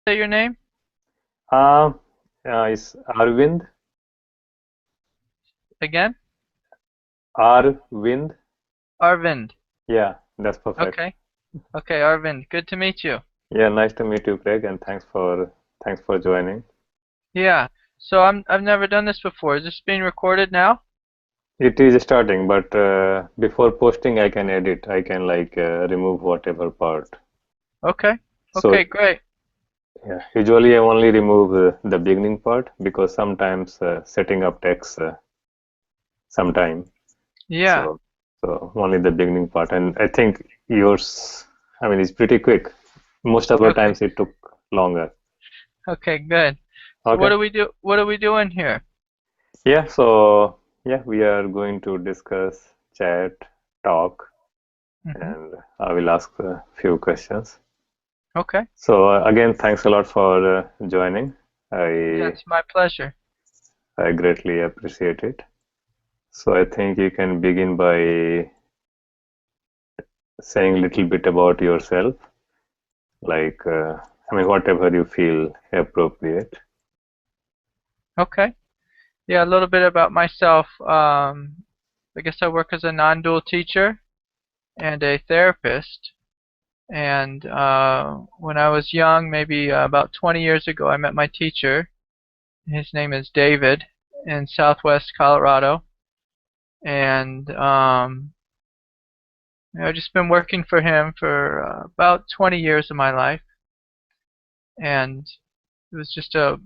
say your name Uh, it's Arvind. again? Arvind. Arvind. Yeah, that's perfect. Okay. Okay, Arvind. Good to meet you. Yeah, nice to meet you, Craig, and thanks for joining. Yeah. So I've never done this before. Is this being recorded now? It is starting, but before posting, I can edit. I can remove whatever part. Okay. So Okay, great. yeah, usually I only remove the beginning part because sometimes setting up takes some time. Yeah. So so only the beginning part, and I think yours. I mean, it's pretty quick. Most of the Okay. times it took longer. Okay, good. So Okay. what are we doing here? Yeah, so yeah, we are going to discuss, chat, talk, Hmm. and I will ask a few questions. Okay. So again, thanks a lot for joining. Yeah, I it's my pleasure. I greatly appreciate it. So I think you can begin by saying a little bit about yourself, I mean, whatever you feel appropriate. Okay. Yeah, a little bit about myself. I guess I work as a non-dual teacher and a therapist. And when I was young, maybe about 20 years ago, I met my teacher. His name is David in Southwest Colorado, and I've just been working for him for about 20 years of my life, and it was just a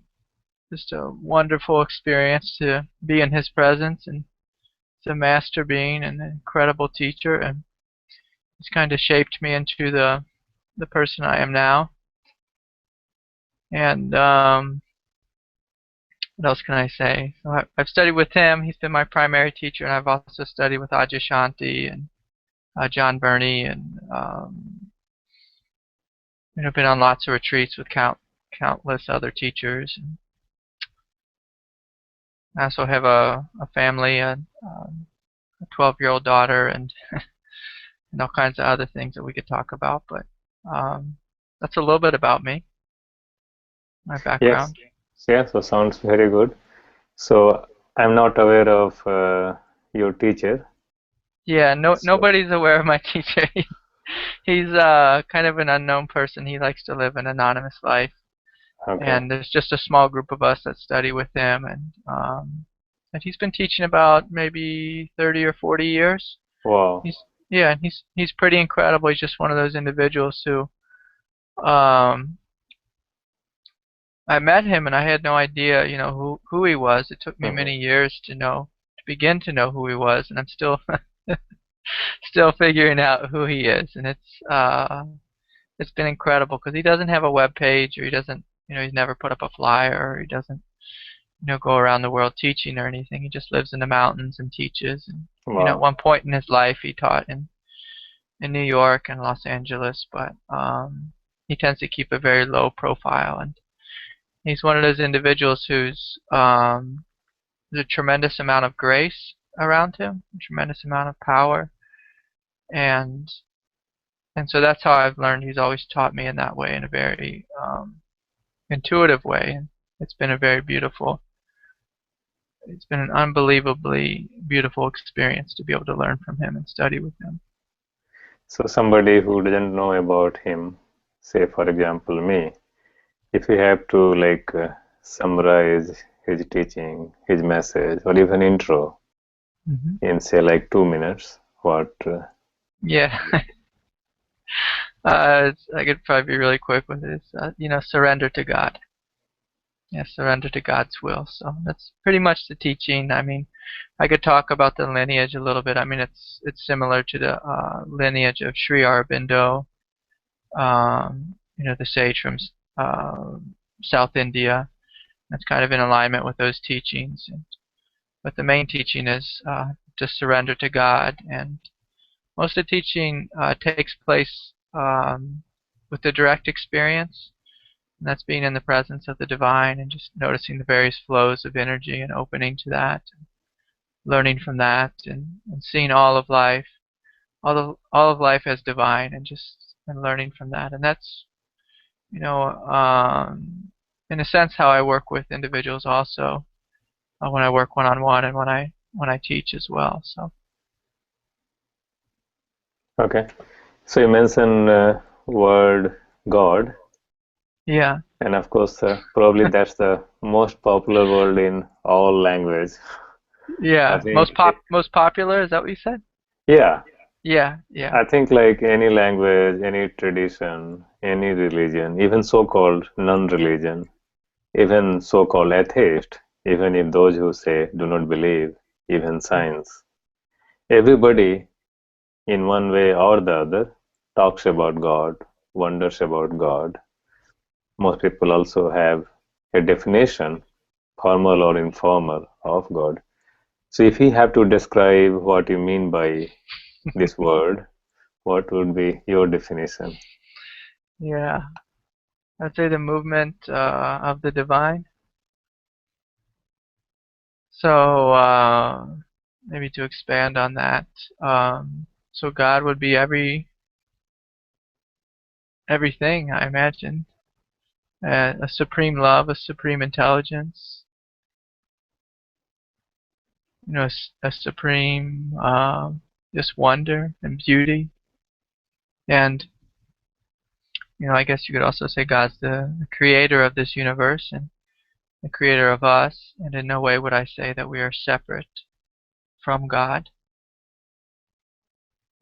wonderful experience to be in his presence, and he's a master being and an incredible teacher, and he's kind of shaped me into the person I am now. And what else can I say? So I've studied with him. He's been my primary teacher, and I've also studied with Adyashanti and John Burney, and been on lots of retreats with countless other teachers. And I also have a family, a 12-year-old daughter, and all kinds of other things that we could talk about. But that's a little bit about me, my Yes, background. yeah, so sounds very good. So I'm not aware of your teacher. Yeah, So nobody's aware of my teacher. He's kind of an unknown person. He likes to live an anonymous life. okay. And there's just a small group of us that study with him, and he's been teaching about maybe 30 or 40 years. Wow. He's Yeah, and he's pretty incredible. He's just one of those individuals who um I met him and I had no idea, who he was. It took me Hmm. many years to begin to know who he was, and I'm still still figuring out who he is. And it's been incredible because he doesn't have a web page, or he doesn't, he's never put up a flyer, or he doesn't go around the world teaching or anything. He just lives in the mountains and teaches. And at Wow. one point in his life, he taught in New York and Los Angeles, but he tends to keep a very low profile. And he's one of those individuals who's there's a tremendous amount of grace around him, a tremendous amount of power, and so that's how I've learned. He's always taught me in that way, in a very intuitive way, and it's been a very beautiful it's been an unbelievably beautiful experience to be able to learn from him and study with him. So somebody who doesn't know about him, say for example me, if you have to summarize his teaching, his message, or even intro Hmm. in say like 2 minutes, what? Yeah, I could probably be really quick with it. It's, surrender to God. Yeah, surrender to God's will. So that's pretty much the teaching. I mean, I could talk about the lineage a little bit. I mean, it's similar to the lineage of Sri Aurobindo, the sage from uh, South India. That's kind of in alignment with those teachings. But the main teaching is to surrender to God, and most of the teaching takes place with the direct experience, and that's being in the presence of the divine and just noticing the various flows of energy and opening to that, and learning from that, and seeing all of life, all of life as divine, and learning from that. And in a sense, how I work with individuals also, when I work one-on-one and when I teach as well. So Okay. So you mentioned word God, yeah, and of course, probably that's the most popular word in all language. I yeah. think, Most popular, is that what you said? yeah, Yeah, yeah. I think like any language, any tradition, any religion, even so-called non-religion, even so-called atheist, even if those who say do not believe, even science, everybody in one way or the other talks about God, wonders about God. Most people also have a definition, formal or informal, of God. So if you have to describe what you mean by this word, what would be your definition? Yeah. I'd say the movement of the divine. So maybe to expand on that, so God would be everything, I imagine. A supreme love, a supreme intelligence, a supreme just wonder and beauty. And I guess you could also say God's the creator of this universe and the creator of us. And in no way would I say that we are separate from God.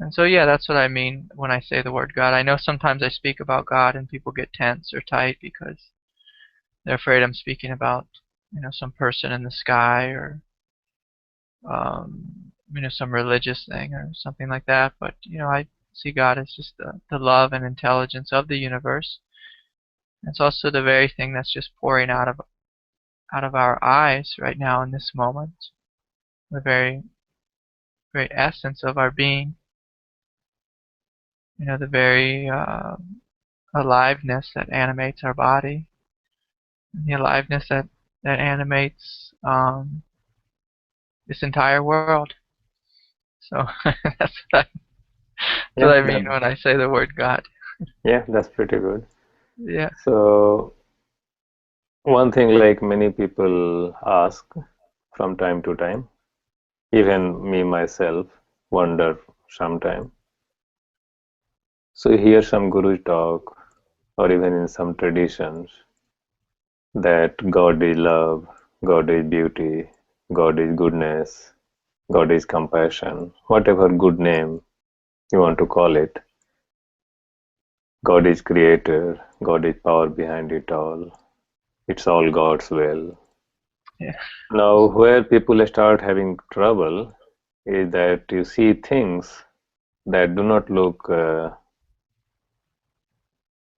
And so, yeah, that's what I mean when I say the word God. I know sometimes I speak about God and people get tense or tight because they're afraid I'm speaking about, some person in the sky or, some religious thing or something like that. But, I see God as just the love and intelligence of the universe. It's also the very thing that's just pouring out of our eyes right now in this moment. The very, very essence of our being. The very aliveness that animates our body, and the aliveness that animates this entire world. So that's what Yeah, I mean when I say the word God. that's pretty good. Yeah. So one thing like many people ask from time to time, even me myself wonder sometime. So you hear some guru talk or even in some traditions that God is love, God is beauty, God is goodness, God is compassion, whatever good name you want to call it. God is creator, God is power behind it all. It's all God's will. Yeah. Now, where people start having trouble is that you see things that do not look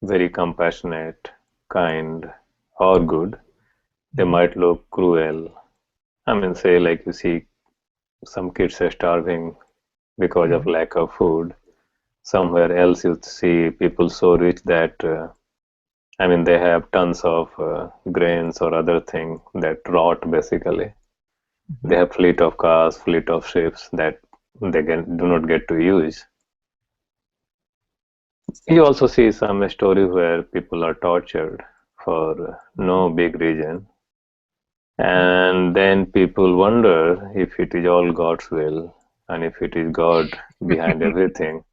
very compassionate, kind, or good. They Mhm. might look cruel. I mean, say, like you see some kids are starving because of Mhm. lack of food. Somewhere else, you see people so rich that, I mean, they have tons of grains or other thing that rot basically. They Mhm. have fleet of cars, fleet of ships that do not get to use. You also see some stories where people are tortured for no big reason. And then people wonder if it is all God's will and if it is God behind everything,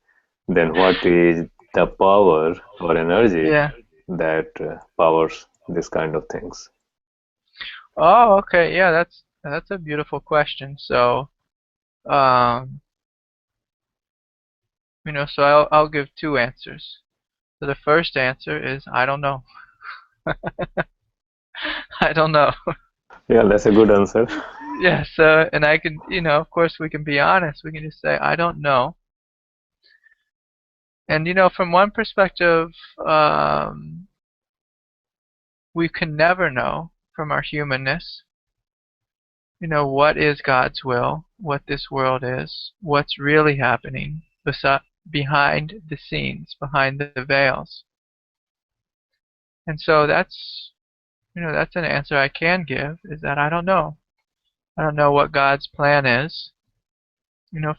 then what is the power or energy Yeah. that powers this kind of things? Oh, okay. Yeah, that's a beautiful question. So, um, so I'll give two answers. So the first answer is I don't know. I don't know. Yeah, that's a good answer. Yeah, so, and I can, of course we can be honest. We can just say, I don't know. And, from one perspective, um, we can never know from our humanness, what is God's will, what this world is, what's really happening behind the scenes, behind the veils. And so that's an answer I can give, is that I don't know. I don't know what God's plan is,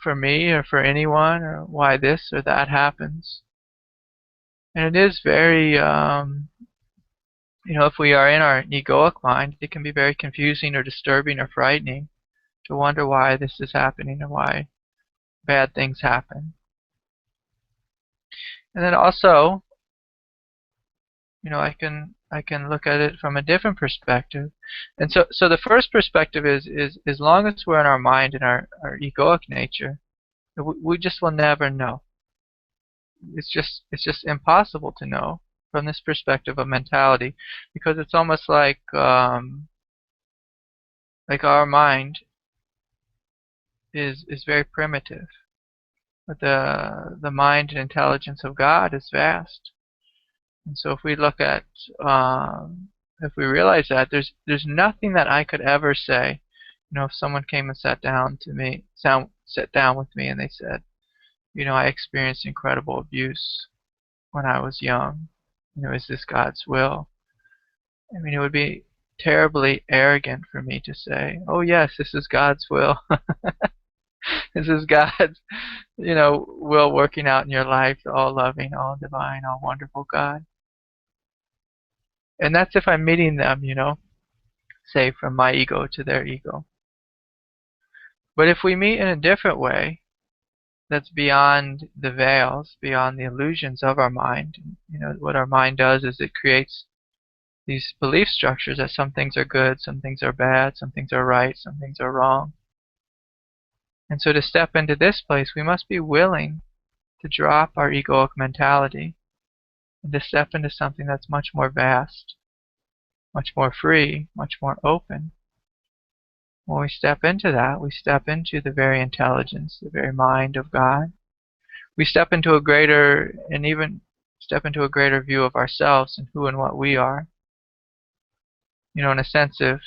for me or for anyone or why this or that happens. And it is very, if we are in our egoic mind, it can be very confusing or disturbing or frightening to wonder why this is happening and why bad things happen. And then also, I can look at it from a different perspective. And so the first perspective is as long as we're in our mind and our egoic nature, we just will never know. It's just impossible to know from this perspective of mentality, because it's almost like our mind is very primitive, but the mind and intelligence of God is vast. And so if we look at, if we realize that there's nothing that I could ever say, if someone came and sat down with me and they said, I experienced incredible abuse when I was young. Is this God's will? I mean, it would be terribly arrogant for me to say, oh yes, this is God's will. This is God's, will working out in your life, the all loving, all divine, all wonderful God. And that's if I'm meeting them, say from my ego to their ego. But if we meet in a different way, that's beyond the veils, beyond the illusions of our mind. What our mind does is it creates these belief structures that some things are good, some things are bad, some things are right, some things are wrong. And so to step into this place, we must be willing to drop our egoic mentality and to step into something that's much more vast, much more free, much more open. When we step into that, we step into the very intelligence, the very mind of God. We step into a greater, and even step into a greater view of ourselves and who and what we are. In a sense, if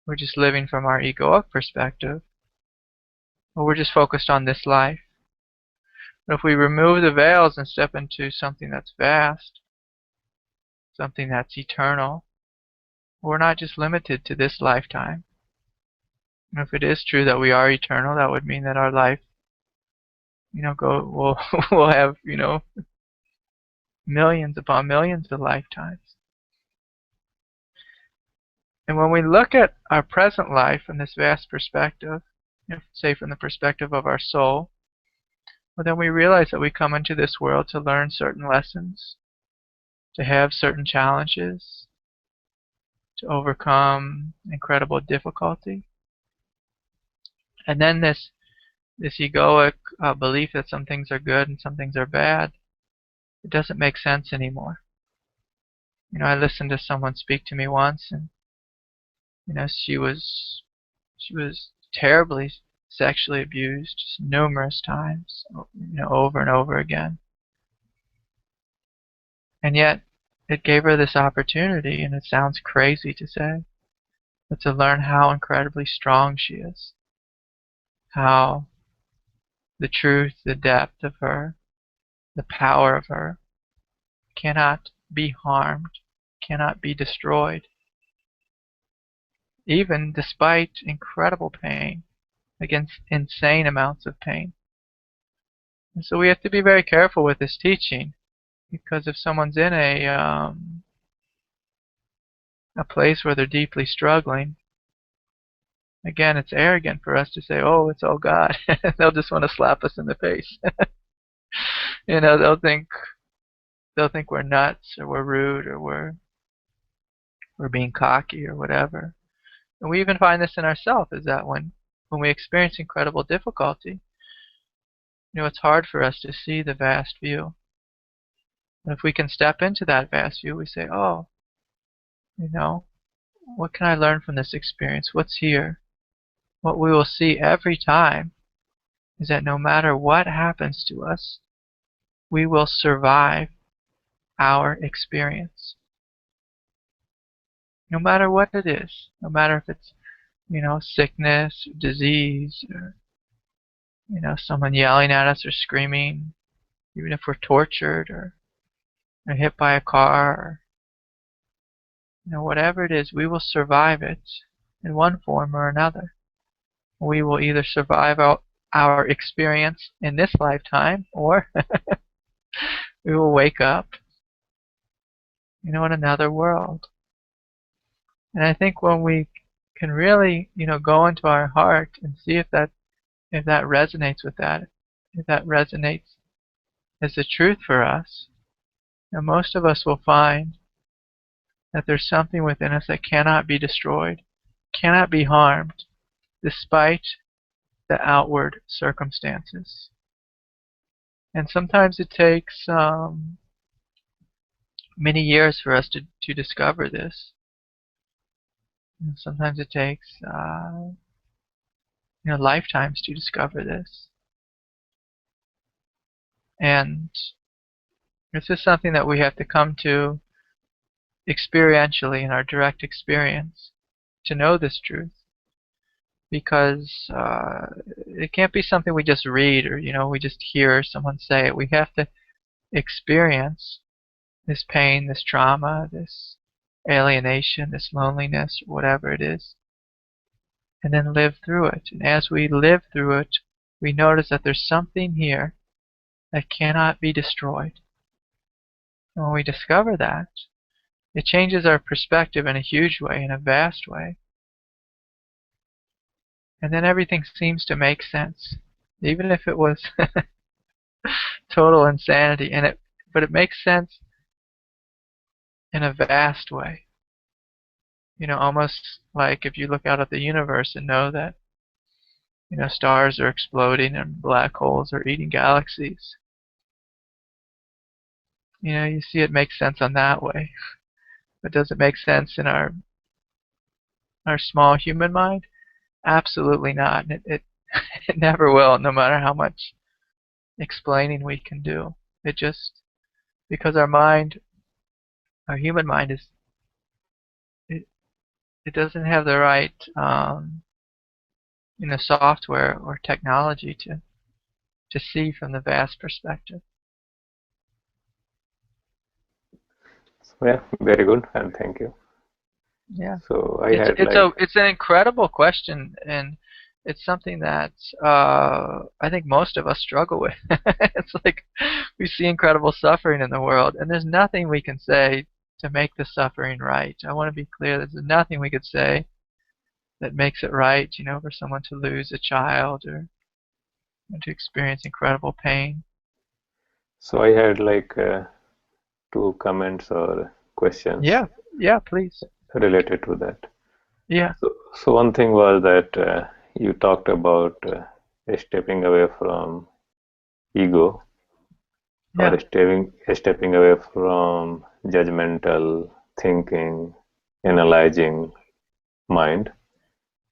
we're just living from our egoic perspective, or we're just focused on this life. But if we remove the veils and step into something that's vast, something that's eternal, we're not just limited to this lifetime. And if it is true that we are eternal, that would mean that our life, we'll have, millions upon millions of lifetimes. And when we look at our present life in this vast perspective, say from the perspective of our soul, well, then we realize that we come into this world to learn certain lessons, to have certain challenges, to overcome incredible difficulty. And then this egoic belief that some things are good and some things are bad, it doesn't make sense anymore. I listened to someone speak to me once, and she was terribly sexually abused numerous times, over and over again. And yet, it gave her this opportunity, and it sounds crazy to say, but to learn how incredibly strong she is. How the truth, the depth of her, the power of her cannot be harmed, cannot be destroyed, even despite incredible pain, against insane amounts of pain. And so we have to be very careful with this teaching, because if someone's in a place where they're deeply struggling, again, it's arrogant for us to say, oh, it's all God. They'll just want to slap us in the face. They'll think we're nuts, or we're rude, or we're being cocky, or whatever. And we even find this in ourselves, is that when we experience incredible difficulty, it's hard for us to see the vast view. And if we can step into that vast view, we say, oh, what can I learn from this experience? What's here? What we will see every time is that no matter what happens to us, we will survive our experience. No matter what it is. No matter if it's, sickness, disease, or, someone yelling at us or screaming, even if we're tortured or hit by a car, or, whatever it is, we will survive it in one form or another. We will either survive our experience in this lifetime, or we will wake up, in another world. And I think when we can really, go into our heart and see if that resonates with that, if that resonates as the truth for us, most of us will find that there's something within us that cannot be destroyed, cannot be harmed, despite the outward circumstances. And sometimes it takes many years for us to discover this. And sometimes it takes lifetimes to discover this. And this is something that we have to come to experientially in our direct experience to know this truth. Because it can't be something we just read or we just hear someone say it. We have to experience this pain, this trauma, this alienation, this loneliness, whatever it is, and then live through it. And as we live through it, we notice that there's something here that cannot be destroyed. And when we discover that, it changes our perspective in a huge way, in a vast way. And then everything seems to make sense, even if it was total insanity. But it makes sense in a vast way. Almost like if you look out at the universe and know that, stars are exploding and black holes are eating galaxies. You see it makes sense on that way. But does it make sense in our small human mind? Absolutely not. And it it never will, no matter how much explaining we can do. It just, because our human mind it doesn't have the right software or technology to see from the vast perspective. So yeah, very good, and thank you. Yeah. So it's an incredible question, and it's something that I think most of us struggle with. It's like we see incredible suffering in the world, and there's nothing we can say to make the suffering right. I want to be clear, there's nothing we could say that makes it right, for someone to lose a child or to experience incredible pain. So I had two comments or questions. Yeah, please. Related to that. Yeah. So one thing was that you talked about stepping away from ego, or stepping away from judgmental thinking, analyzing mind,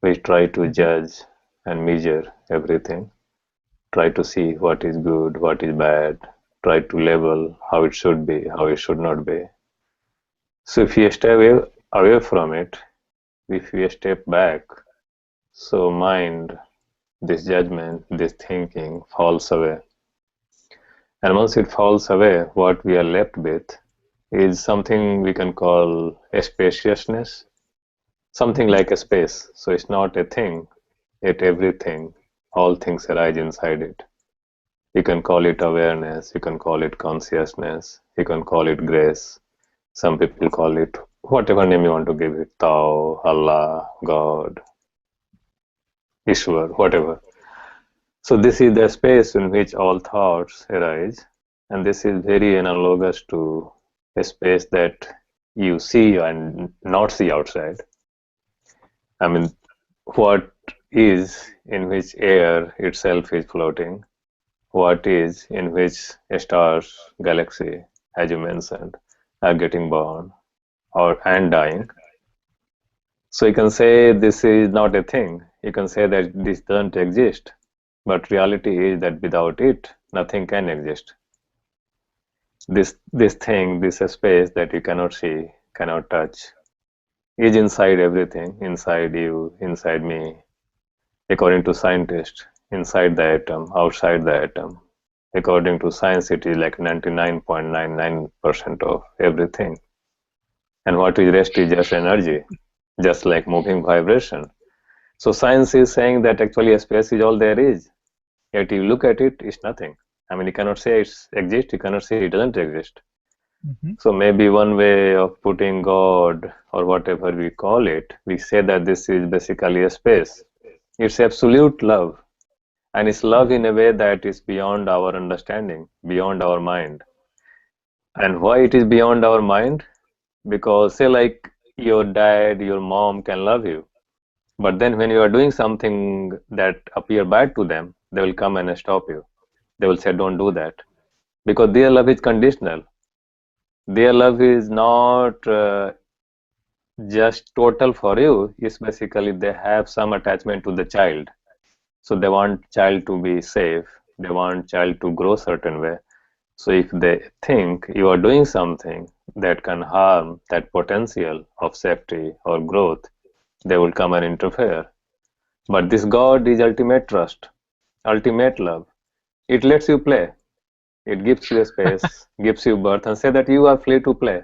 which try to judge and measure everything, try to see what is good, what is bad, try to label how it should be, how it should not be. So if you stay away from it, if we step back, so mind, this judgment, this thinking falls away. And once it falls away, what we are left with is something we can call a spaciousness, something like a space. So it's not a thing, it's everything. All things arise inside it. You can call it awareness, you can call it consciousness, you can call it grace. Some people call it whatever name you want to give it, Tao, Allah, God, Ishwar, whatever. So this is the space in which all thoughts arise, and this is very analogous to a space that you see and not see outside. I mean, what is in which air itself is floating, what is in which stars, galaxy, as you mentioned, are getting born and dying. So you can say this is not a thing. You can say that this doesn't exist. But reality is that without it, nothing can exist. This thing, this space that you cannot see, cannot touch, is inside everything, inside you, inside me. According to scientists, inside the atom, outside the atom. According to science, it is like 99.99% of everything. And what is rest is just energy, just like moving vibration. So science is saying that actually a space is all there is. Yet you look at it, it's nothing. I mean, you cannot say it exists, you cannot say it doesn't exist. Hmm. So maybe one way of putting God or whatever we call it, we say that this is basically a space. It's absolute love. And it's love in a way that is beyond our understanding, beyond our mind. And why it is beyond our mind? Because say like your dad, your mom can love you. But then when you are doing something that appear bad to them, they will come and stop you. They will say, don't do that. Because their love is conditional. Their love is not just total for you. It's basically they have some attachment to the child. So they want child to be safe. They want child to grow certain way. So if they think you are doing something that can harm that potential of safety or growth, they will come and interfere. But this God is ultimate trust, ultimate love. It lets you play. It gives you a space, gives you birth, and say that you are free to play.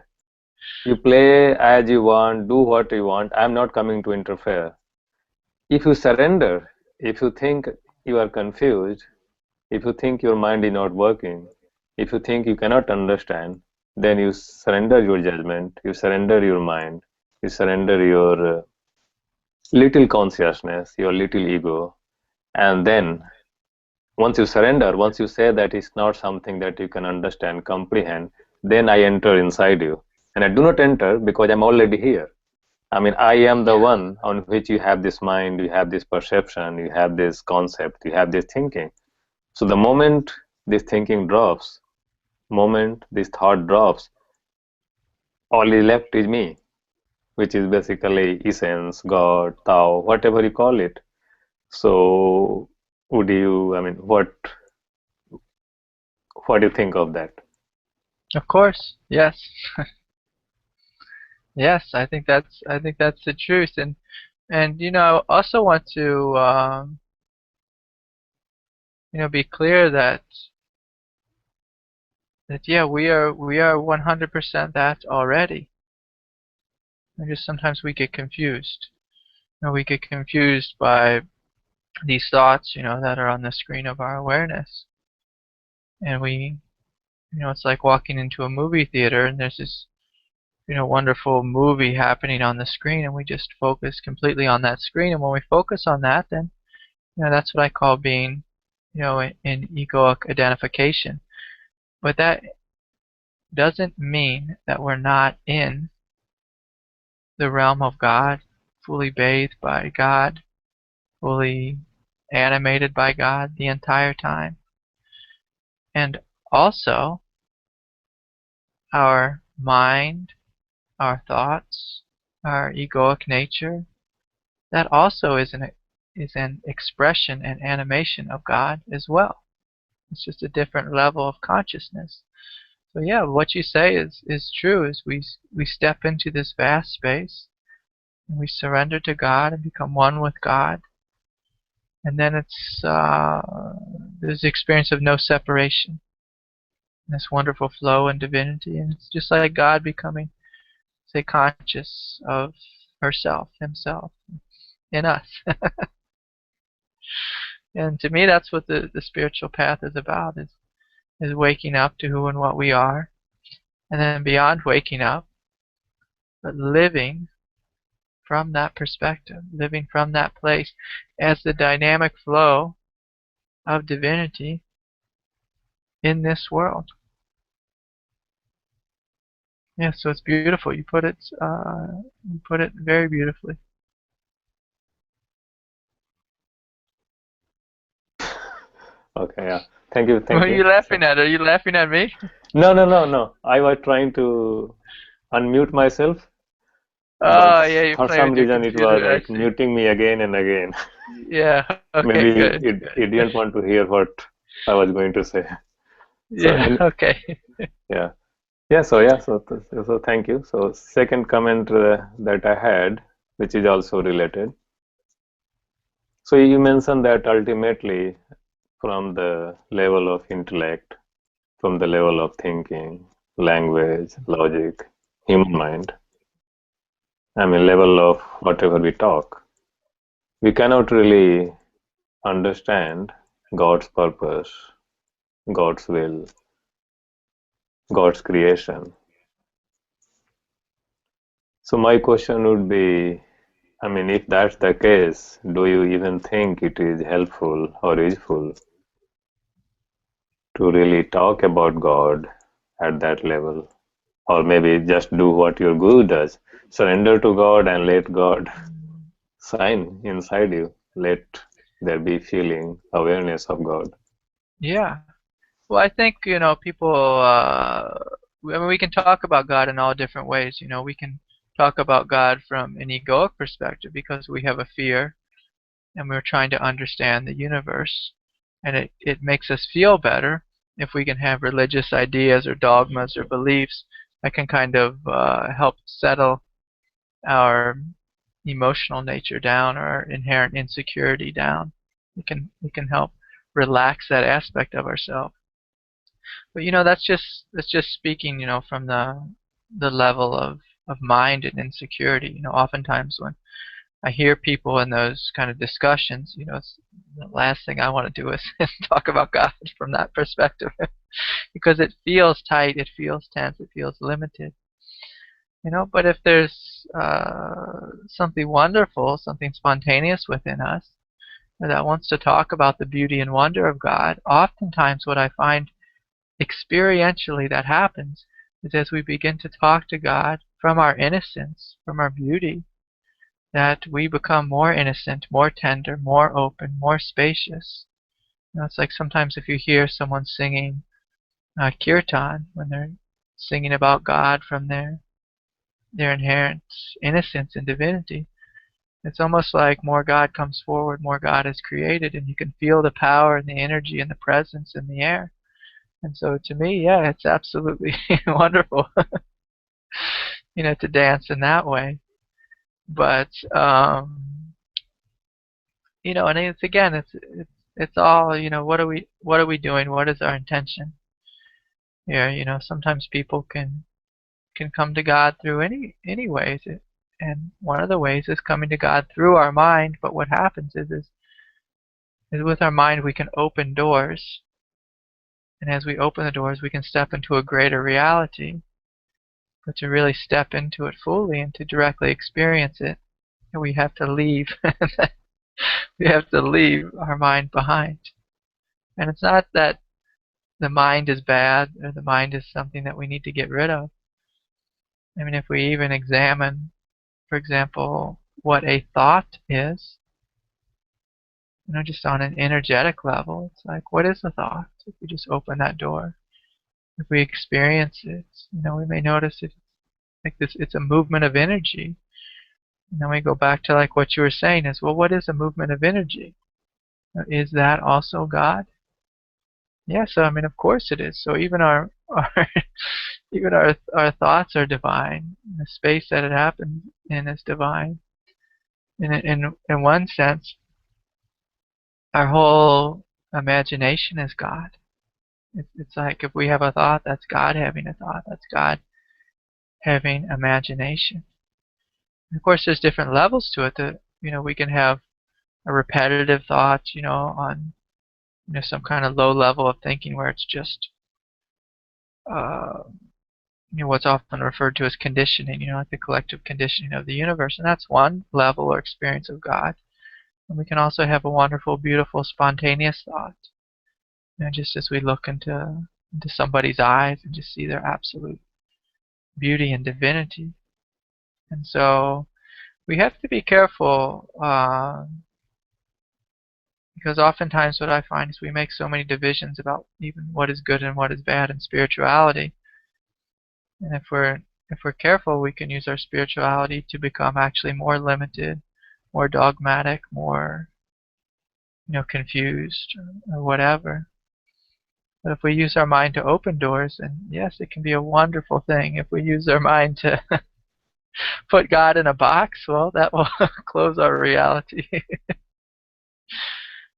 You play as you want, do what you want. I'm not coming to interfere. If you surrender, if you think you are confused, if you think your mind is not working, if you think you cannot understand, then you surrender your judgment, you surrender your mind, you surrender your little consciousness, your little ego, and then once you surrender, once you say that it's not something that you can understand, comprehend, then I enter inside you. And I do not enter because I'm already here. I mean, I am the one on which you have this mind, you have this perception, you have this concept, you have this thinking. So the moment this thinking drops, moment this thought drops, all is left is me, which is basically essence, God, Tao, whatever you call it. So would you, I mean, what do you think of that? Of course, yes, yes. I think that's the truth, and I also want to be clear that yeah, we are 100% that already. And just sometimes we get confused. We get confused by these thoughts, that are on the screen of our awareness, and it's like walking into a movie theater and there's this wonderful movie happening on the screen, and we just focus completely on that screen. And when we focus on that, then that's what I call being in egoic identification. But that doesn't mean that we're not in the realm of God, fully bathed by God, fully animated by God the entire time. And also, our mind, our thoughts, our egoic nature, that also is an expression and animation of God as well. It's just a different level of consciousness. So yeah, what you say is true. Is we step into this vast space and we surrender to God and become one with God, and then there's the experience of no separation, this wonderful flow and divinity, and it's just like God becoming, say, conscious of herself, himself, in us. And to me, that's what the spiritual path is about: is waking up to who and what we are, and then beyond waking up, but living from that perspective, living from that place as the dynamic flow of divinity in this world. Yeah, so it's beautiful. You put it very beautifully. Okay, yeah. Thank you, What thank are you. you laughing at? Are you laughing at me? No, no, no, no. I was trying to unmute myself, but Oh, yeah, you for play some with your reason it was computer. I like see. muting me again and again. Yeah. Okay. Maybe Good. it Good. didn't want to hear what I was going to say. So, Yeah. Okay. yeah, so thank you. So, second comment that I had, which is also related. So, you mentioned that ultimately, from the level of intellect, from the level of thinking, language, logic, human mind, I mean, level of whatever we talk, we cannot really understand God's purpose, God's will, God's creation. So my question would be, I mean, if that's the case, do you even think it is helpful or useful to really talk about God at that level? Or maybe just do what your guru does, surrender to God and let God shine inside you. Let there be feeling, awareness of God. Yeah. Well, I think, people, I mean, we can talk about God in all different ways. We can talk about God from an egoic perspective because we have a fear and we're trying to understand the universe. And it makes us feel better if we can have religious ideas or dogmas or beliefs that can kind of help settle our emotional nature down or our inherent insecurity down. It can help relax that aspect of ourselves. But that's just speaking, from the level of mind and insecurity. Oftentimes when I hear people in those kind of discussions, it's the last thing I want to do is talk about God from that perspective because it feels tight, it feels tense, it feels limited. But if there's something wonderful, something spontaneous within us that wants to talk about the beauty and wonder of God, oftentimes what I find experientially that happens is as we begin to talk to God from our innocence, from our beauty, that we become more innocent, more tender, more open, more spacious. It's like sometimes if you hear someone singing kirtan, when they're singing about God from their inherent innocence and divinity, it's almost like more God comes forward, more God is created, and you can feel the power and the energy and the presence in the air. And so to me, yeah, it's absolutely wonderful, to dance in that way. But and it's again, it's all, what are we doing? What is our intention? Yeah, sometimes people can come to God through any ways, and one of the ways is coming to God through our mind. But what happens is with our mind we can open doors, and as we open the doors, we can step into a greater reality. But to really step into it fully and to directly experience it, we have to leave. We have to leave our mind behind. And it's not that the mind is bad or the mind is something that we need to get rid of. I mean, if we even examine, for example, what a thought is, just on an energetic level, it's like, what is a thought? If we just open that door, if we experience it, we may notice it like this, it's a movement of energy. And then we go back to like what you were saying is, well, what is a movement of energy? Is that also God? Yeah, so I mean, of course it is. So even our even our thoughts are divine. The space that it happens in is divine. In one sense, our whole imagination is God. It's like if we have a thought, that's God having a thought. That's God having imagination. And of course, there's different levels to it. That we can have a repetitive thought, on some kind of low level of thinking where it's just uh, what's often referred to as conditioning, like the collective conditioning of the universe. And that's one level or experience of God. And we can also have a wonderful, beautiful, spontaneous thought. Just as we look into somebody's eyes and just see their absolute beauty and divinity. And so we have to be careful because oftentimes what I find is we make so many divisions about even what is good and what is bad in spirituality. And if we're careful, we can use our spirituality to become actually more limited, more dogmatic, more confused or whatever. But if we use our mind to open doors, then yes, it can be a wonderful thing. If we use our mind to put God in a box, well, that will close our reality.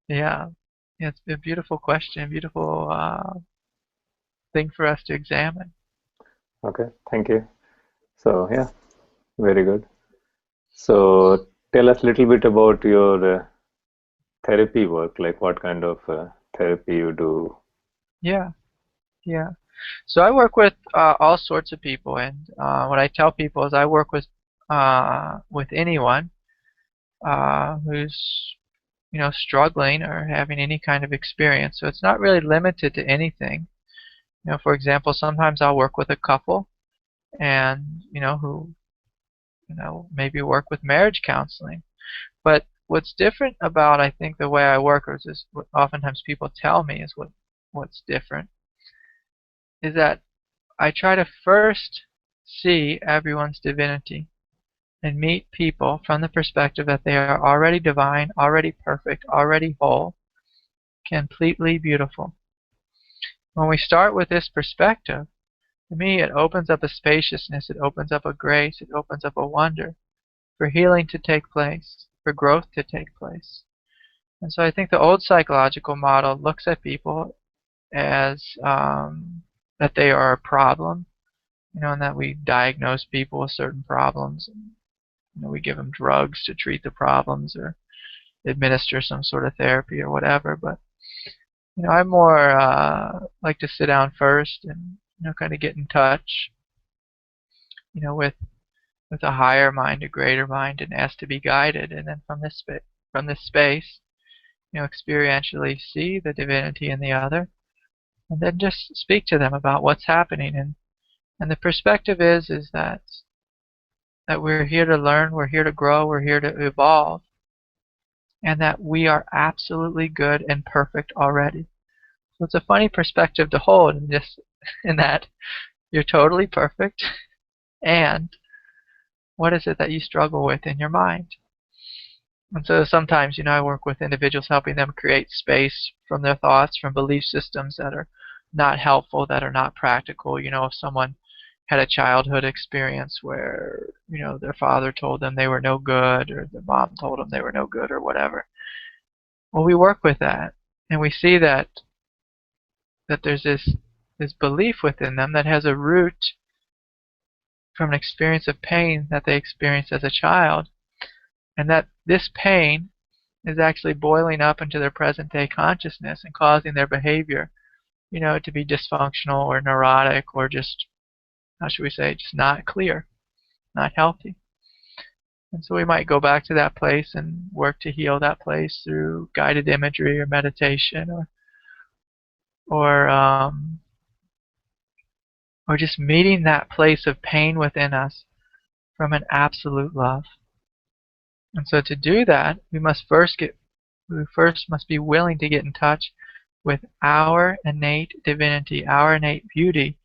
Yeah. Yeah, it's a beautiful question, beautiful thing for us to examine. Okay, thank you. So, yeah, very good. So, tell us a little bit about your therapy work, like what kind of therapy you do, Yeah. Yeah. So I work with all sorts of people, and what I tell people is I work with anyone who's struggling or having any kind of experience. So it's not really limited to anything. For example, sometimes I'll work with a couple, and who maybe work with marriage counseling. But what's different about I think the way I work, or is what oftentimes people tell me is what's different, is that I try to first see everyone's divinity and meet people from the perspective that they are already divine, already perfect, already whole, completely beautiful. When we start with this perspective, to me it opens up a spaciousness, it opens up a grace, it opens up a wonder for healing to take place, for growth to take place. And so I think the old psychological model looks at people as that they are a problem, and that we diagnose people with certain problems. And, we give them drugs to treat the problems or administer some sort of therapy or whatever. But I more like to sit down first and kind of get in touch, with a higher mind, a greater mind, and ask to be guided. And then from this space, experientially see the divinity in the other, and then just speak to them about what's happening. And the perspective is that we're here to learn, we're here to grow, we're here to evolve, and that we are absolutely good and perfect already. So it's a funny perspective to hold in that you're totally perfect, and what is it that you struggle with in your mind? And so sometimes, I work with individuals helping them create space from their thoughts, from belief systems that are not helpful, that are not practical. If someone had a childhood experience where, their father told them they were no good, or their mom told them they were no good, or whatever. Well, we work with that, and we see that there's this belief within them that has a root from an experience of pain that they experienced as a child, and that this pain is actually boiling up into their present day consciousness and causing their behavior, to be dysfunctional or neurotic, or just, how should we say, just not clear, not healthy. And so we might go back to that place and work to heal that place through guided imagery or meditation, or um, or just meeting that place of pain within us from an absolute love. And so to do that, we first must be willing to get in touch with our innate divinity, our innate beauty.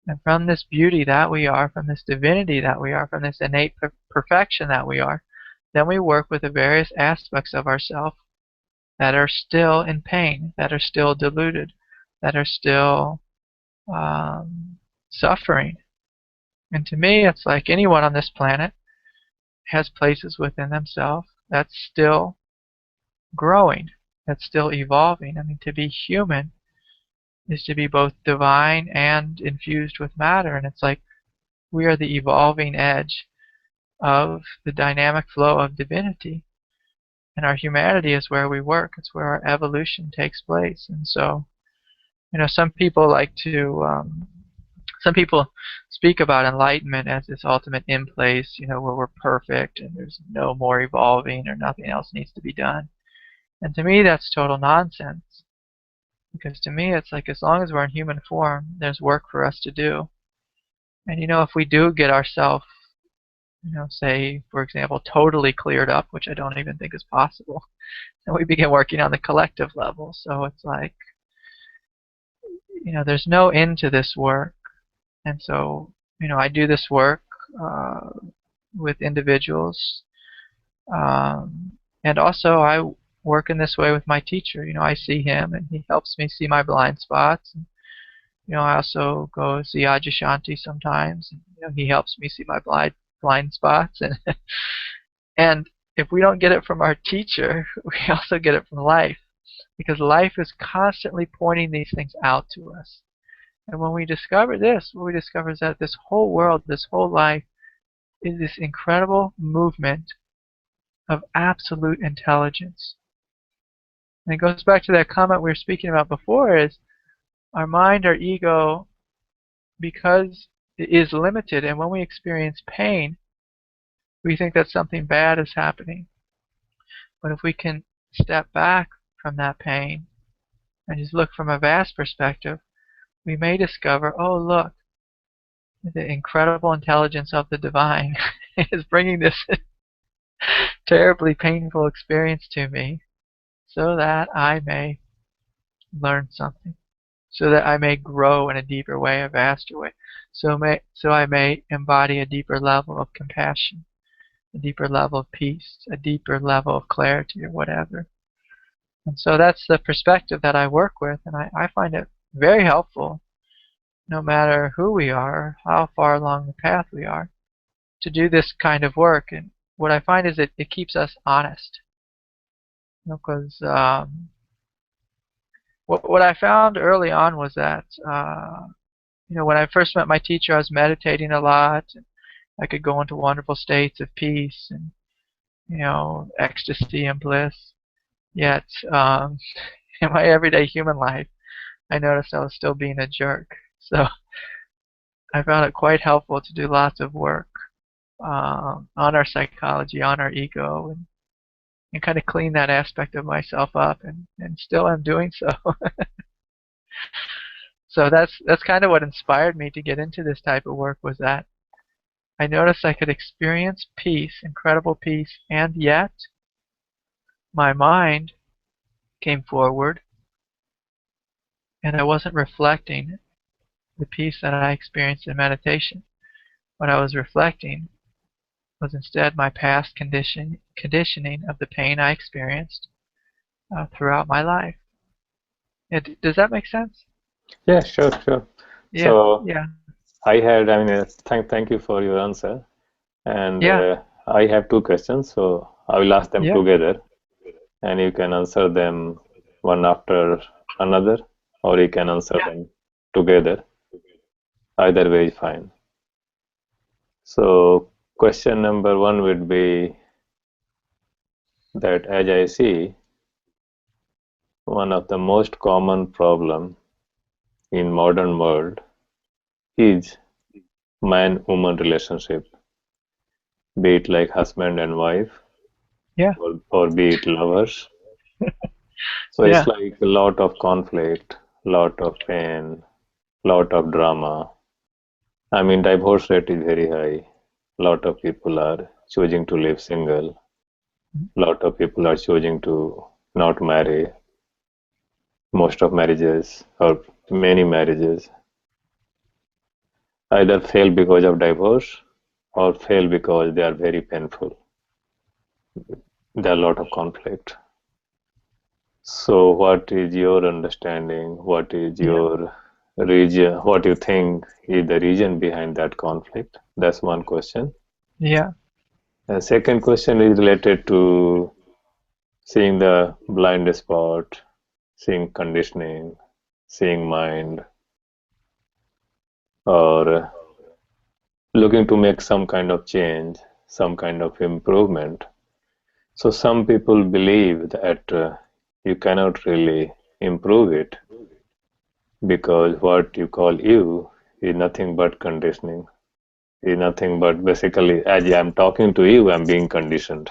And from this beauty that we are, from this divinity that we are, from this innate perfection that we are, then we work with the various aspects of ourselves that are still in pain, that are still deluded, that are still suffering. And to me, it's like anyone on this planet has places within themselves that's still growing, that's still evolving. I mean, to be human is to be both divine and infused with matter. And it's like we are the evolving edge of the dynamic flow of divinity. And our humanity is where we work. It's where our evolution takes place. And so, some people some people speak about enlightenment as this ultimate in place, where we're perfect and there's no more evolving or nothing else needs to be done. And to me, that's total nonsense. Because to me, it's like as long as we're in human form, there's work for us to do. And if we do get ourselves, say, for example, totally cleared up, which I don't even think is possible, and we begin working on the collective level. So it's like, there's no end to this work. And so, I do this work uh, with individuals. And also, I work in this way with my teacher. I see him, and he helps me see my blind spots. And, I also go see Ajashanti sometimes. And, he helps me see my blind spots. And and if we don't get it from our teacher, we also get it from life, because life is constantly pointing these things out to us. And when we discover this, what we discover is that this whole world, this whole life, is this incredible movement of absolute intelligence. And it goes back to that comment we were speaking about before, is Our mind, our ego, because it is limited, and when we experience pain, we think that something bad is happening. But if we can step back from that pain and just look from a vast perspective, we may discover, oh, look, the incredible intelligence of the divine is bringing this terribly painful experience to me so that I may learn something, so that I may grow in a deeper way, a vaster way, so I may embody a deeper level of compassion, a deeper level of peace, a deeper level of clarity, or whatever. And so that's the perspective that I work with, and I find it very helpful, no matter who we are, how far along the path we are, to do this kind of work. And what I find is it keeps us honest. Because what I found early on was that when I first met my teacher, I was meditating a lot. And I could go into wonderful states of peace and ecstasy and bliss. Yet in my everyday human life, I noticed I was still being a jerk. So I found it quite helpful to do lots of work on our psychology, on our ego, and kind of clean that aspect of myself up, and still am doing so. So that's kind of what inspired me to get into this type of work, was that I noticed I could experience peace, incredible peace, and yet my mind came forward and I wasn't reflecting the peace that I experienced in meditation. What I was reflecting was instead my past conditioning of the pain I experienced throughout my life. Does that make sense? Yeah, sure, sure. Yeah, So yeah, thank you for your answer. And yeah, I have two questions, so I will ask them yeah, together, and you can answer them one after another, or you can answer yeah, them together. Either way is fine. So, question number one would be that as I see, one of the most common problem in modern world is man-woman relationship, be it like husband and wife, yeah, or be it lovers. So it's yeah, like a lot of conflict, lot of pain, lot of drama. I mean, divorce rate is very high. Lot of people are choosing to live single. Lot of people are choosing to not marry. Most of marriages, or many marriages, either fail because of divorce or fail because they are very painful. There are a lot of conflict. So, what is your understanding? What is yeah, your region? What you think is the reason behind that conflict? That's one question. yeah, The second question is related to seeing the blind spot, seeing conditioning, seeing mind, or looking to make some kind of change, some kind of improvement. So some people believe that you cannot really improve it because what you call you is nothing but conditioning, is nothing but basically as I'm talking to you, I'm being conditioned.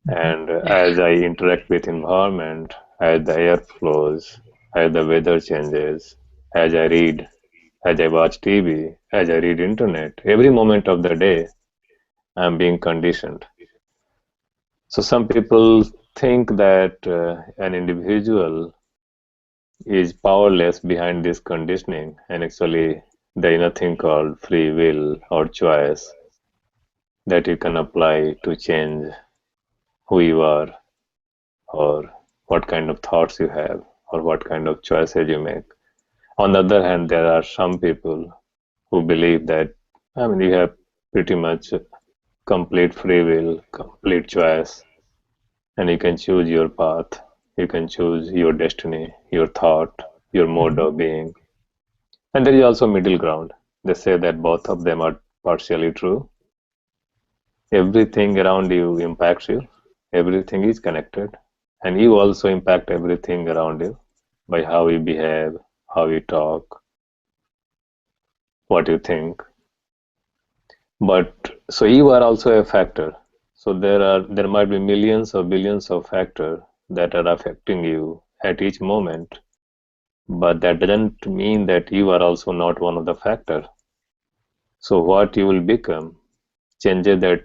mhm, And yeah, as I interact with environment, as the air flows, as the weather changes, as I read, as I watch TV, as I read internet, every moment of the day, I'm being conditioned. So some people think that an individual is powerless behind this conditioning, and actually there is nothing called free will or choice that you can apply to change who you are, or what kind of thoughts you have, or what kind of choices you make. On the other hand, there are some people who believe that, I mean, you have pretty much complete free will, complete choice, and you can choose your path, you can choose your destiny, your thought, your mode mhm, of being. And there is also middle ground. They say that both of them are partially true. Everything around you impacts you, everything is connected, and you also impact everything around you. by how you behave, how you talk, what you think. But so you are also a factor. So there might be millions or billions of factors that are affecting you at each moment, but that doesn't mean that you are also not one of the factor. So what you will become, changes that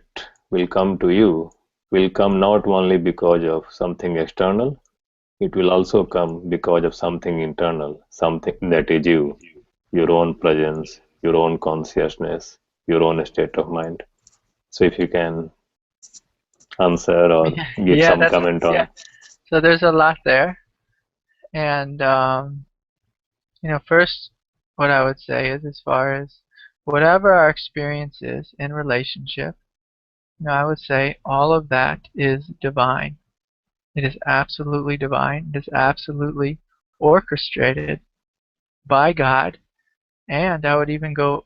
will come to you, will come not only because of something external, it will also come because of something internal, something that is you, your own presence, your own consciousness, your own state of mind. So if you can answer or give Yeah, some that's comment yeah. on. So there's a lot there, and first, what I would say is, as far as whatever our experience is in relationship, I would say all of that is divine. It is absolutely divine. It is absolutely orchestrated by God, and I would even go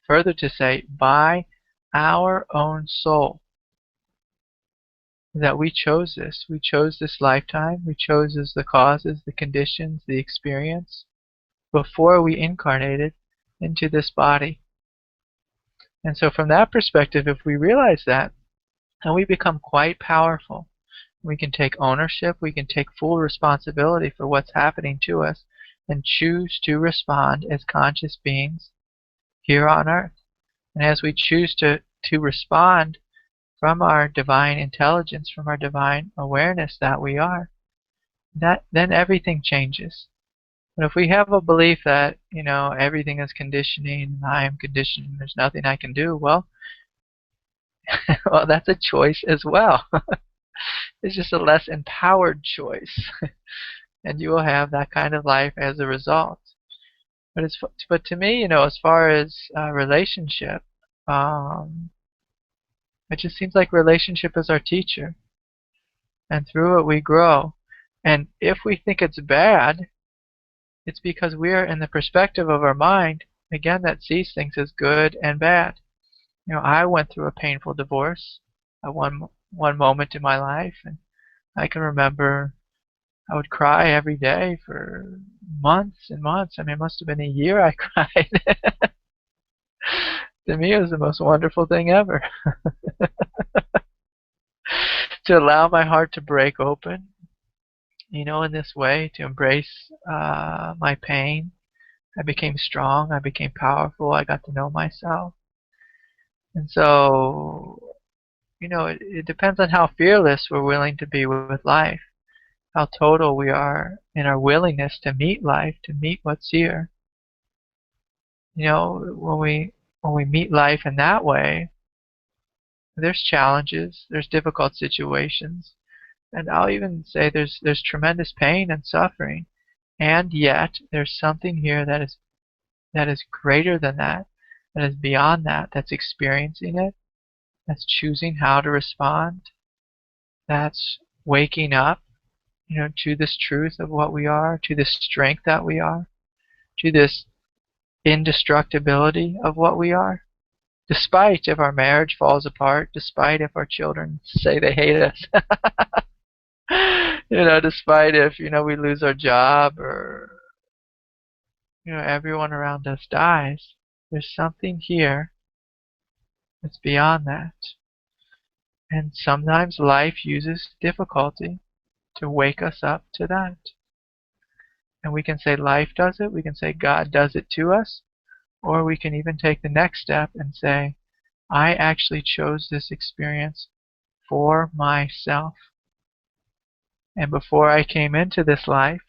further to say by our own soul. That we chose this. We chose this lifetime. We chose as the causes, the conditions, the experience before we incarnated into this body. And so from that perspective, if we realize that, then we become quite powerful. We can take ownership. We can take full responsibility for what's happening to us and choose to respond as conscious beings here on earth. And as we choose to respond from our divine intelligence, from our divine awareness that we are, then everything changes. But if we have a belief that, everything is conditioning, and I am conditioned, there's nothing I can do, well, well, that's a choice as well. It's just a less empowered choice. And you will have that kind of life as a result. But to me, as far as relationship, um, it just seems like relationship is our teacher, and through it we grow. And if we think it's bad, it's because we are in the perspective of our mind, again, that sees things as good and bad. I went through a painful divorce at one moment in my life, and I can remember I would cry every day for months and months. I mean, it must have been a year I cried. To me, it was the most wonderful thing ever. To allow my heart to break open, in this way, to embrace my pain. I became strong. I became powerful. I got to know myself. And so, it depends on how fearless we're willing to be with life, how total we are in our willingness to meet life, to meet what's here. When we meet life in that way, there's challenges, there's difficult situations, and I'll even say there's tremendous pain and suffering, and yet there's something here that is greater than that, that is beyond that, that's experiencing it, that's choosing how to respond, that's waking up, to this truth of what we are, to this strength that we are, to this indestructibility of what we are. Despite if our marriage falls apart, despite if our children say they hate us, despite if, we lose our job, or, everyone around us dies, there's something here that's beyond that. And sometimes life uses difficulty to wake us up to that. And we can say life does it, we can say God does it to us, or we can even take the next step and say, I actually chose this experience for myself. And before I came into this life,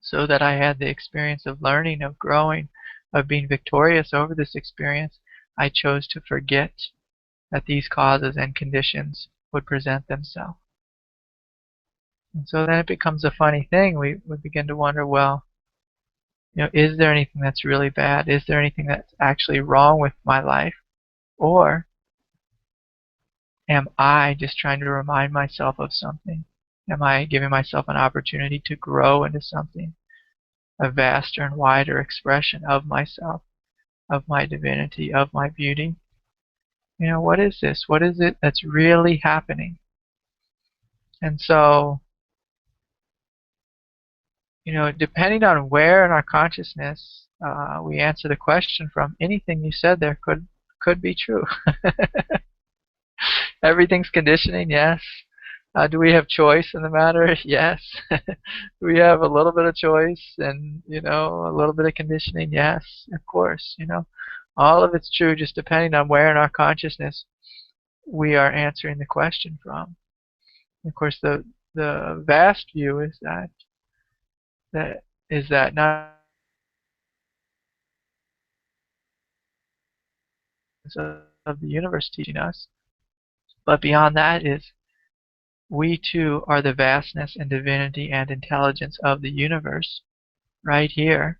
so that I had the experience of learning, of growing, of being victorious over this experience, I chose to forget that these causes and conditions would present themselves. And so then it becomes a funny thing. We begin to wonder, well, is there anything that's really bad? Is there anything that's actually wrong with my life? Or am I just trying to remind myself of something? Am I giving myself an opportunity to grow into something, a vaster and wider expression of myself, of my divinity, of my beauty? What is this? What is it that's really happening? And so, depending on where in our consciousness we answer the question from, anything you said there could be true. Everything's conditioning, yes. Do we have choice in the matter? Yes. Do we have a little bit of choice and, a little bit of conditioning? Yes, of course. All of it's true, just depending on where in our consciousness we are answering the question from. And of course, the vast view is that not of the universe teaching us, but beyond that is we too are the vastness and divinity and intelligence of the universe right here,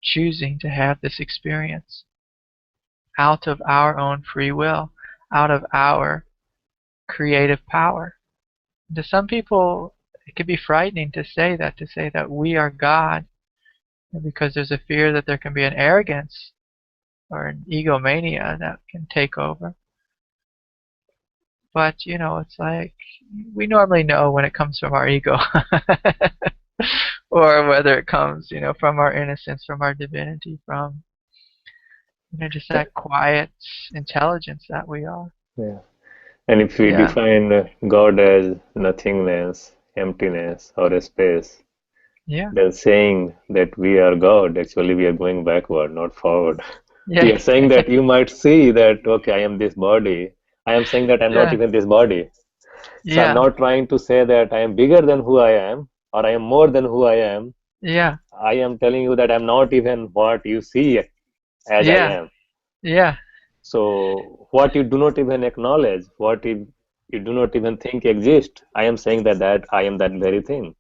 choosing to have this experience out of our own free will, out of our creative power. To some people, it can be frightening to say that we are God, because there's a fear that there can be an arrogance or an egomania that can take over. But, it's like we normally know when it comes from our ego or whether it comes, from our innocence, from our divinity, from, just that quiet intelligence that we are. Yeah. And if we Yeah. define God as nothingness, emptiness, or a space, Yeah. then saying that we are God, actually we are going backward, not forward. We Yeah. are saying that you might see that, okay, I am this body. I am saying that I'm not Yeah. even this body. So I'm Yeah. not trying to say that I am bigger than who I am or I am more than who I am. Yeah. I am telling you that I'm not even what you see as I Yeah. am. Yeah. So what you do not even acknowledge, you do not even think exist, I am saying that I am that very thing.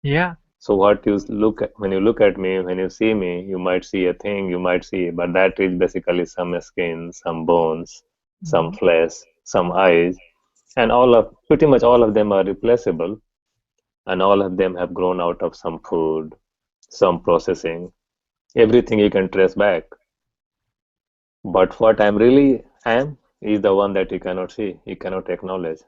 Yeah. So what you look at, when you look at me, when you see me, you might see a thing, you might see, but that is basically some skin, some bones, some Mhm. flesh, some eyes, and pretty much all of them are replaceable, and all of them have grown out of some food, some processing, everything you can trace back. But what I'm really am is the one that you cannot see, you cannot acknowledge.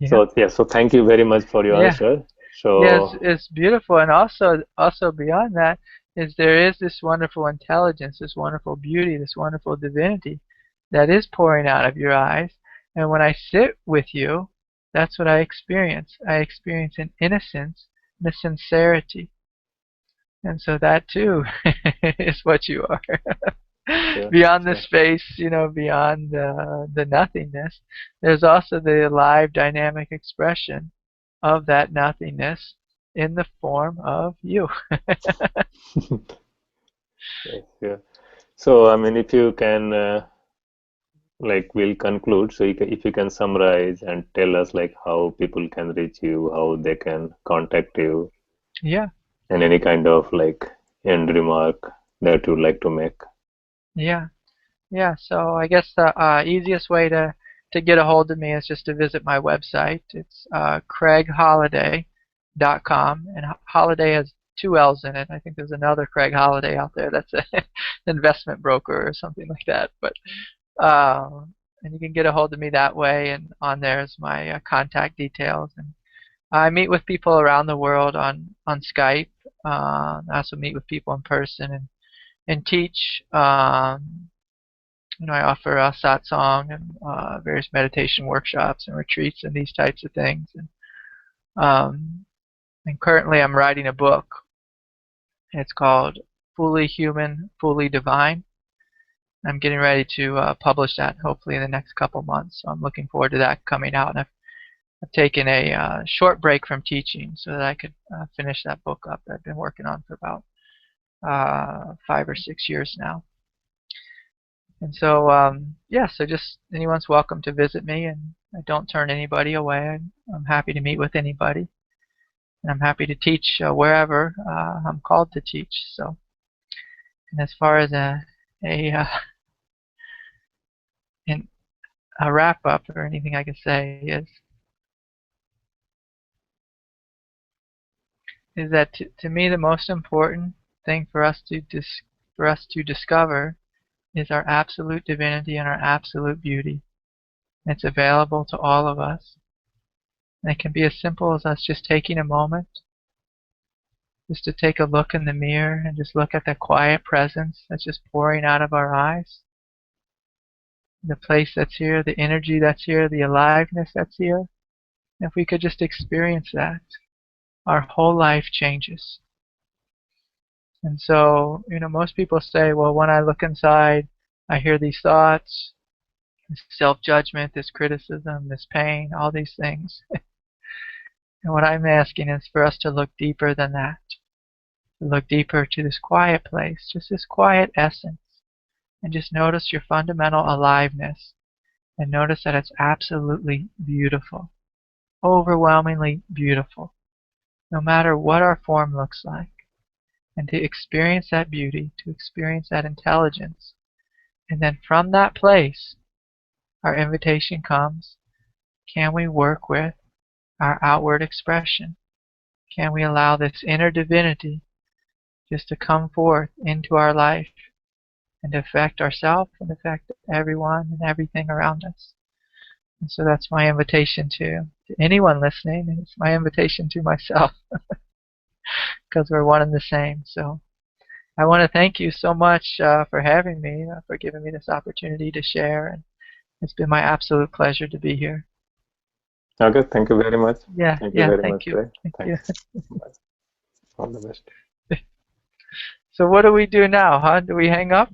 Yeah. So yeah, so thank you very much for your Yeah. answer. Yeah. So It's beautiful, and also beyond that is there is this wonderful intelligence, this wonderful beauty, this wonderful divinity that is pouring out of your eyes. And when I sit with you, that's what I experience. I experience an innocence and a sincerity. And so that too is what you are. sure, Beyond the sure. space, beyond the nothingness, there's also the live dynamic expression of that nothingness in the form of you. Yes, yeah. So I mean, if you can, we'll conclude. So if you can summarize and tell us like how people can reach you, how they can contact you, Yeah, and any kind of like end remark that you'd like to make. yeah, yeah. So I guess the easiest way to get a hold of me is just to visit my website. It's craigholiday.com, and Holiday has two L's in it. I think there's another Craig Holiday out there that's an investment broker or something like that. But and you can get a hold of me that way, and on there is my contact details. And I meet with people around the world on Skype. I also meet with people in person and teach. I offer satsang and various meditation workshops and retreats and these types of things. Um, and currently, I'm writing a book. It's called Fully Human, Fully Divine. I'm getting ready to publish that hopefully in the next couple months. So I'm looking forward to that coming out. And I've taken a short break from teaching so that I could finish that book up that I've been working on for about 5 or 6 years now. And so, yeah, so just anyone's welcome to visit me, and I don't turn anybody away. I'm happy to meet with anybody, and I'm happy to teach wherever I'm called to teach. So, and as far as a an, a wrap up or anything I can say is that to me the most important thing for us to discover is our absolute divinity and our absolute beauty. It's available to all of us. And it can be as simple as us just taking a moment Just to take a look in the mirror and just look at that quiet presence that's just pouring out of our eyes. The place that's here, the energy that's here, the aliveness that's here. If we could just experience that, our whole life changes. And so, most people say, well, when I look inside, I hear these thoughts, this self-judgment, this criticism, this pain, all these things. And what I'm asking is for us to look deeper than that, to look deeper to this quiet place, just this quiet essence, and just notice your fundamental aliveness, and notice that it's absolutely beautiful, overwhelmingly beautiful, no matter what our form looks like. And to experience that beauty, to experience that intelligence. And then from that place, our invitation comes. Can we work with our outward expression? Can we allow this inner divinity just to come forth into our life and to affect ourselves and affect everyone and everything around us? And so that's my invitation to anyone listening, and it's my invitation to myself because we're one and the same. So I want to thank you so much for having me, for giving me this opportunity to share, and it's been my absolute pleasure to be here. Okay, thank you very much. Yeah, Thank you very much, thank you. Ray. Thank Thanks. you. All the best. So what do we do now, huh? Do we hang up?